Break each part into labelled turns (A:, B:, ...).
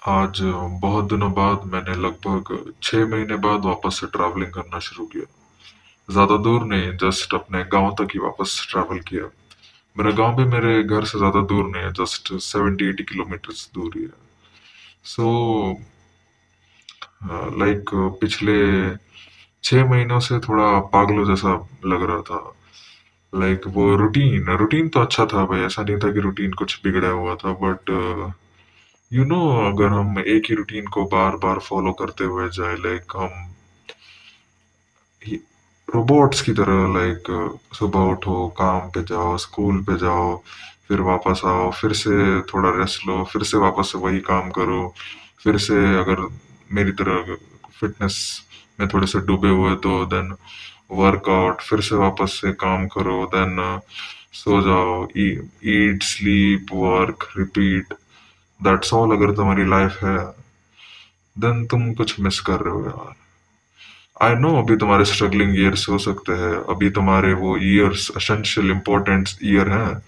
A: आज बहुत दिनों बाद मैंने लगभग 6 महीने बाद वापस से ट्रैवलिंग करना शुरू किया। ज्यादा दूर नहीं, जस्ट अपने गांव तक ही वापस ट्रैवल किया। मेरा गांव भी मेरे घर से ज्यादा दूर नहीं है, जस्ट 70-80 किलोमीटर दूर ही है। सो लाइक पिछले 6 महीनों से थोड़ा पागलों जैसा लग रहा था। लाइक वो रूटीन रूटीन तो अच्छा था भाई, ऐसा नहीं था कि रूटीन कुछ बिगड़ा हुआ था, बट अगर हम एक ही रूटीन को बार बार फॉलो करते हुए जाए, लाइक हम रोबोट्स की तरह, लाइक सुबह उठो, काम पे जाओ, स्कूल पे जाओ, फिर वापस आओ, फिर से थोड़ा रेस्ट लो, फिर से वापस से वही काम करो, फिर से अगर मेरी तरह फिटनेस में थोड़े से डूबे हुए तो देन वर्कआउट, फिर से वापस से काम करो, देन सो जाओ, eat sleep work repeat. That's all. अगर तुम्हारी लाइफ है देन तुम कुछ मिस कर रहे हो यार। आई नो अभी तुम्हारे स्ट्रगलिंग ईयर्स हो सकते हैं, अभी तुम्हारे वो ईयर्स एसेंशियल इम्पोर्टेंट ईयर हैं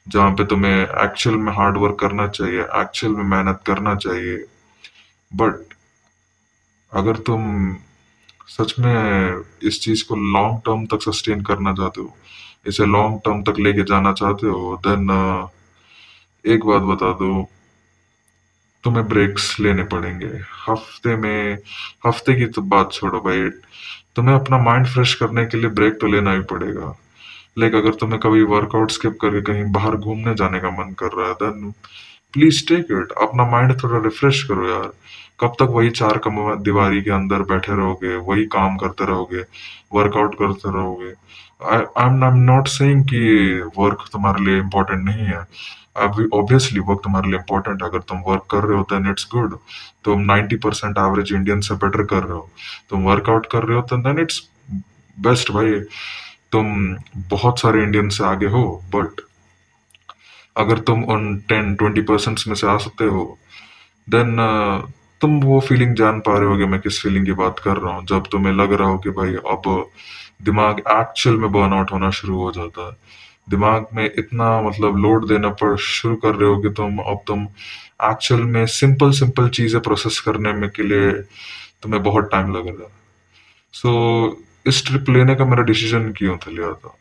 A: जहाँ पे तुम्हें एक्चुअल में हार्ड वर्क करना चाहिए, एक्चुअल में मेहनत करना चाहिए। बट अगर तुम सच में इस चीज को लॉन्ग टर्म तक सस्टेन करना चाहते हो, इसे लॉन्ग टर्म तक लेके जाना चाहते हो, देन एक बात बता दो, तुम्हें ब्रेक्स लेने पड़ेंगे। हफ्ते में हफ्ते की तो बात छोड़ो भाई, तुम्हें अपना माइंड फ्रेश करने के लिए ब्रेक तो लेना ही पड़ेगा। लाइक अगर तुम्हें कभी वर्कआउट स्किप करके कहीं बाहर घूमने जाने का मन कर रहा है, देन प्लीज टेक इट। अपना माइंड थोड़ा रिफ्रेश करो यार। कब तक वही चार दीवारी के अंदर बैठे रहोगे, वही काम करते रहोगे, वर्कआउट करते रहोगे। आई एम नॉट सेइंग कि वर्क तुम्हारे लिए इम्पोर्टेंट नहीं है। अभी ऑब्वियसली वर्क तुम्हारे लिए इम्पोर्टेंट है। अगर तुम वर्क कर रहे हो देन इट्स गुड। तुम 90% एवरेज इंडियन से बेटर कर रहे हो। तुम वर्कआउट कर रहे हो तो देन इट्स बेस्ट भाई। तुम बहुत सारे इंडियन से आगे हो, बट अगर तुम उन 10-20% में से आ सकते हो, देन तुम वो फीलिंग जान पा रहे होगे मैं किस फीलिंग की बात कर रहा हूँ, जब तुम्हें लग रहा हो कि भाई अब दिमाग एक्चुअल में बर्नआउट होना शुरू हो जाता है। दिमाग में इतना मतलब लोड देना पड़ शुरू कर रहे हो कि तुम एक्चुअल में सिंपल सिंपल चीजें प्रोसेस करने में के लिए तुम्हें बहुत टाइम लग रहा है। सो इस ट्रिप लेने का मेरा डिसीजन क्यों था लिया था।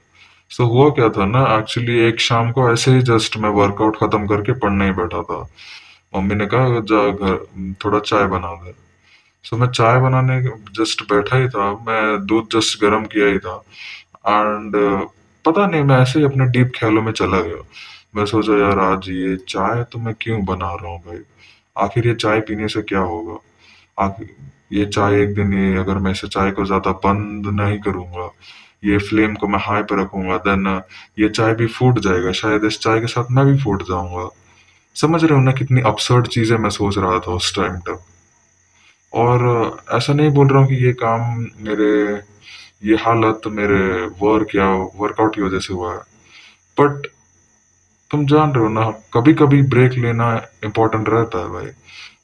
A: सो हुआ क्या था ना, एक्चुअली एक शाम को ऐसे ही जस्ट मैं वर्कआउट खत्म करके पढ़ने ही बैठा था। मम्मी ने कहा जा घर थोड़ा चाय बना दे। सो मैं चाय बनाने जस्ट बैठा ही था, मैं दूध जस्ट गर्म किया ही था। एंड पता नहीं मैं ऐसे ही अपने डीप ख्यालों में चला गया। मैं सोचा यार आज ये चाय तो मैं क्यों बना रहा हूँ भाई, आखिर ये चाय पीने से क्या होगा। आखिर ये चाय एक दिन, ये अगर मैं इसे चाय को ज्यादा बंद नहीं करूंगा, ये फ्लेम को मैं हाई पे रखूंगा, देन ये चाय भी फूट जाएगा, शायद इस चाय के साथ मैं भी फूट जाऊंगा। समझ रहे हो ना कितनी अपसर्ड चीजें मैं सोच रहा था उस टाइम तक। और ऐसा नहीं बोल रहा हूँ कि ये काम मेरे, ये हालत मेरे वर्क या वर्कआउट की वजह से हुआ है, बट तुम जान रहे हो ना, कभी कभी ब्रेक लेना इम्पोर्टेंट रहता है भाई।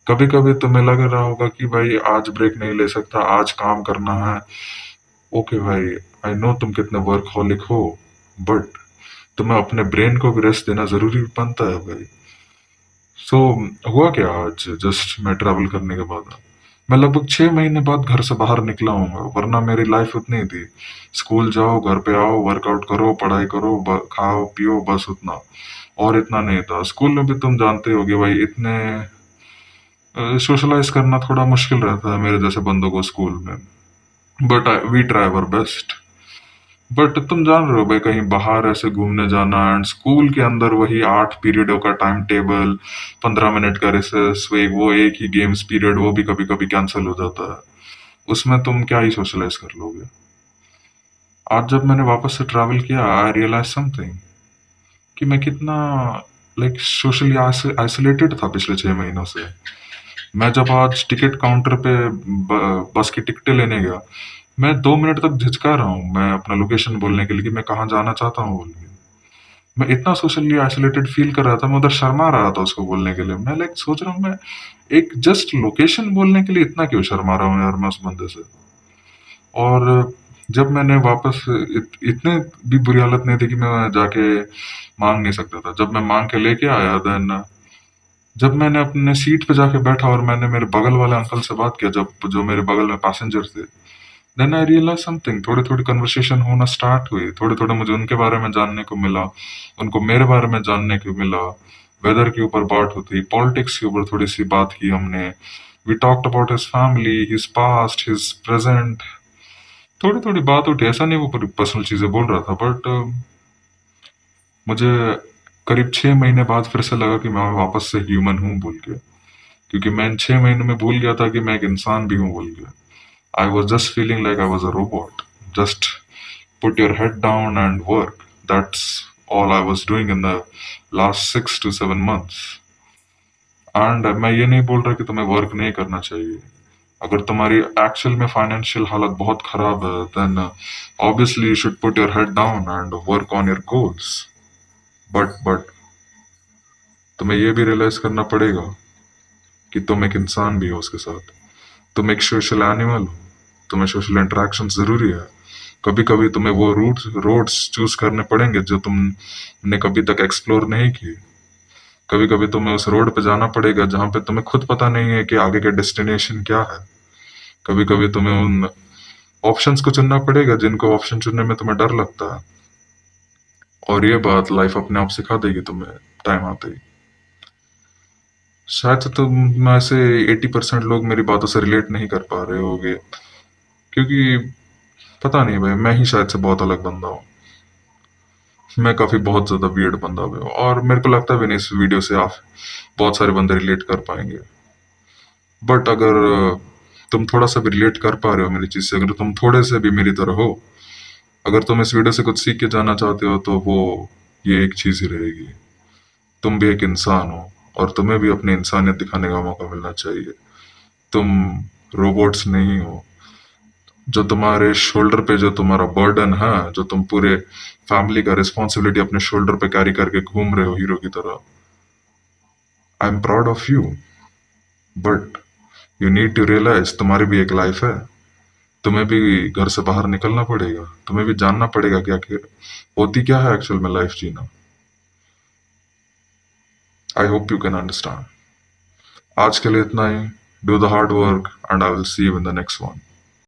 A: कभी कभी तुम्हें लग रहा होगा कि भाई आज ब्रेक नहीं ले सकता, आज काम करना है। ओके भाई, आई नो तुम कितने वर्कहॉलिक हो, बट तुम्हें अपने ब्रेन को भी रेस्ट देना जरूरी बनता है भाई। सो हुआ क्या आज, जस्ट मैं ट्रैवल करने के बाद मैं लगभग 6 महीने बाद घर से बाहर निकला हूँ। वरना मेरी लाइफ उतनी थी, स्कूल जाओ, घर पे आओ, वर्कआउट करो, पढ़ाई करो, खाओ पियो, बस उतना। और इतना नहीं था। स्कूल में भी तुम जानते होगे भाई, इतने सोशलाइज करना थोड़ा मुश्किल रहता है मेरे जैसे बंदों को स्कूल में। But we try our best. But तुम जान रहे हो भाई, कहीं बाहर ऐसे घूमने जाना, एंड स्कूल के अंदर वही 8 पीरियडों का टाइम टेबल, 15 मिनट का रिसेस, वो एक ही गेम्स पीरियड, वो भी कभी कभी कैंसिल हो जाता है। उसमें तुम क्या ही सोशलाइज कर लोगे। आज जब मैंने वापस से ट्रैवल किया, आई रियलाइज समथिंग कि मैं कितना लाइक सोशली आइसोलेटेड था पिछले 6 महीनों से। मैं जब आज टिकट काउंटर पे बस की टिकटें लेने गया, मैं 2 मिनट तक झिझका रहा हूँ मैं अपना लोकेशन बोलने के लिए कि मैं कहाँ जाना चाहता हूँ बोल के। मैं इतना सोशली आइसोलेटेड फील कर रहा था, मैं उधर शर्मा रहा था उसको बोलने के लिए। मैं लाइक सोच रहा हूँ मैं एक जस्ट लोकेशन बोलने के लिए इतना क्यों शर्मा रहा हूँ यार मैं उस बंदे से। और जब मैंने वापस इतने भी बुरी हालत नहीं थी कि मैं जाके मांग नहीं सकता था। जब मैं मांग के लेके आया, देन जब मैंने अपने सीट पे जाके बैठा और मैंने मेरे बगल वाले अंकल से बात किया, जब जो मेरे बगल में पैसेंजर थे, देन आई रियलाइज समथिंग। थोड़ी थोड़ी कन्वर्सेशन होना स्टार्ट हुई, थोड़े थोड़े मुझे उनके बारे में जानने को मिला, उनको मेरे बारे में जानने को मिला। वेदर के ऊपर बात होती, पॉलिटिक्स के ऊपर थोड़ी सी बात की हमने। We talked about his family, his past, his present. थोड़ी थोड़ी बात उठी, ऐसा नहीं वो पूरी पर्सनल चीजें बोल रहा था, बट मुझे करीब 6 महीने बाद फिर से लगा कि मैं वापस से ह्यूमन हूँ बोल के, क्योंकि मैं इन 6 महीनों में भूल गया था कि मैं एक इंसान भी हूँ बोल के। I was just feeling like I was a robot. Just put your head down and work. That's all I was doing in the last 6 to 7 months. And मैं ये नहीं बोल रहा कि तुम्हें वर्क नहीं करना चाहिए। अगर तुम्हारी एक्चुअल में फाइनेंशियल हालत बहुत खराब है, then obviously you should put your head down and work on your goals. But तुम्हें ये भी रियलाइज करना पड़ेगा कि तुम एक इंसान भी हो उसके साथ। तुम एक सोशल एनिमल हो, तुम्हें सोशल इंटरेक्शन जरूरी है। कभी कभी तुम्हें वो रोड्स चूज करने पड़ेंगे जो तुमने कभी तक एक्सप्लोर नहीं किए। कभी कभी तुम्हें उस रोड पे जाना पड़ेगा जहां पे तुम्हें खुद पता नहीं है कि आगे का डेस्टिनेशन क्या है। कभी कभी तुम्हें उन ऑप्शंस को चुनना पड़ेगा जिनको ऑप्शन चुनने में तुम्हें डर लगता है। और ये बात लाइफ अपने आप सिखा देगी तुम्हें टाइम आते ही। शायद से तुम में से 80% लोग मेरी बातों से रिलेट नहीं कर पा रहे होगे, क्योंकि पता नहीं भाई, मैं ही शायद से बहुत अलग बंदा हूँ। मैं काफी बहुत ज्यादा वियर्ड बंदा भी हूँ, और मेरे को लगता भी नहीं इस वीडियो से आप बहुत सारे बंदे रिलेट कर पाएंगे। बट अगर तुम थोड़ा सा भी रिलेट कर पा रहे हो मेरी चीज से, अगर तुम थोड़े से भी मेरी तरह हो, अगर तुम इस वीडियो से कुछ सीख के जाना चाहते हो, तो वो ये एक चीज ही रहेगी। तुम भी एक इंसान हो, और तुम्हें भी अपनी इंसानियत दिखाने का मौका मिलना चाहिए। तुम रोबोट्स नहीं हो। जो तुम्हारे शोल्डर पे जो तुम्हारा बर्डन है, जो तुम पूरे फैमिली का रिस्पॉन्सिबिलिटी अपने शोल्डर पे कैरी करके घूम रहे हो हीरो की तरह, I am proud of you. But you need to realize तुम्हारी भी एक लाइफ है। तुम्हें भी घर से बाहर निकलना पड़ेगा, तुम्हें भी जानना पड़ेगा क्या होती क्या है एक्चुअल में लाइफ जीना। I hope you can understand. आज के लिए इतना ही। Do the hard work and I will see you in the next one.